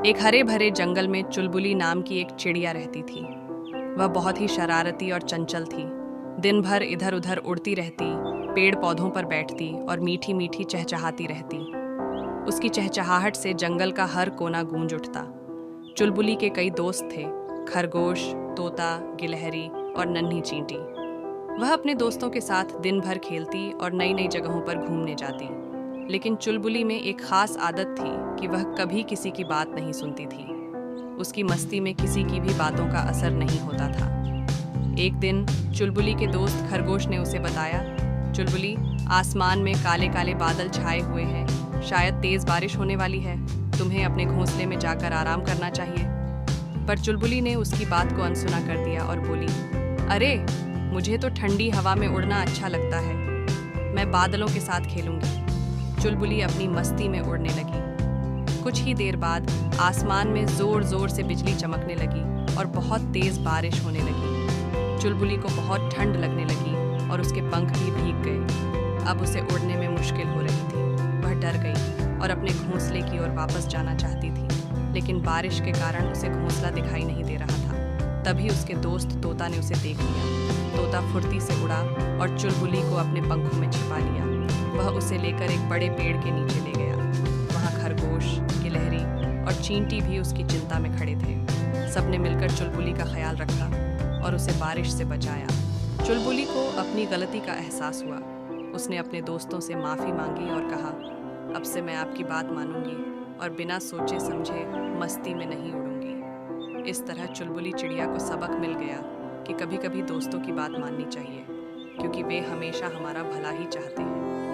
एक हरे भरे जंगल में चुलबुली नाम की एक चिड़िया रहती थी। वह बहुत ही शरारती और चंचल थी। दिन भर इधर उधर उड़ती रहती, पेड़ पौधों पर बैठती और मीठी मीठी चहचहाती रहती। उसकी चहचहाहट से जंगल का हर कोना गूंज उठता। चुलबुली के कई दोस्त थे, खरगोश, तोता, गिलहरी और नन्ही चींटी। वह अपने दोस्तों के साथ दिन भर खेलती और नई नई जगहों पर घूमने जाती। लेकिन चुलबुली में एक खास आदत थी कि वह कभी किसी की बात नहीं सुनती थी। उसकी मस्ती में किसी की भी बातों का असर नहीं होता था। एक दिन चुलबुली के दोस्त खरगोश ने उसे बताया, चुलबुली, आसमान में काले काले बादल छाए हुए हैं, शायद तेज बारिश होने वाली है। तुम्हें अपने घोंसले में जाकर आराम करना चाहिए। पर चुलबुली ने उसकी बात को अनसुना कर दिया और बोली, अरे, मुझे तो ठंडी हवा में उड़ना अच्छा लगता है। मैं बादलों के साथ खेलूंगी। चुलबुली अपनी मस्ती में उड़ने लगी। कुछ ही देर बाद आसमान में जोर जोर से बिजली चमकने लगी और बहुत तेज बारिश होने लगी। चुलबुली को बहुत ठंड लगने लगी और उसके पंख भी भीग गए। अब उसे उड़ने में मुश्किल हो रही थी। वह डर गई और अपने घोंसले की ओर वापस जाना चाहती थी, लेकिन बारिश के कारण उसे घोंसला दिखाई नहीं दे रहा था। तभी उसके दोस्त तोता ने उसे देख लिया। तोता फुर्ती से उड़ा और चुलबुली को अपने पंखों में छिपा लिया। वह उसे लेकर एक बड़े पेड़ के नीचे ले गया। वहाँ खरगोश, गिलहरी और चींटी भी उसकी चिंता में खड़े थे। सबने मिलकर चुलबुली का ख्याल रखा और उसे बारिश से बचाया। चुलबुली को अपनी गलती का एहसास हुआ। उसने अपने दोस्तों से माफ़ी मांगी और कहा, अब से मैं आपकी बात मानूंगी और बिना सोचे समझे मस्ती में नहीं उड़ूंगी। इस तरह चुलबुली चिड़िया को सबक मिल गया कि कभी कभी दोस्तों की बात माननी चाहिए, क्योंकि वे हमेशा हमारा भला ही चाहते हैं।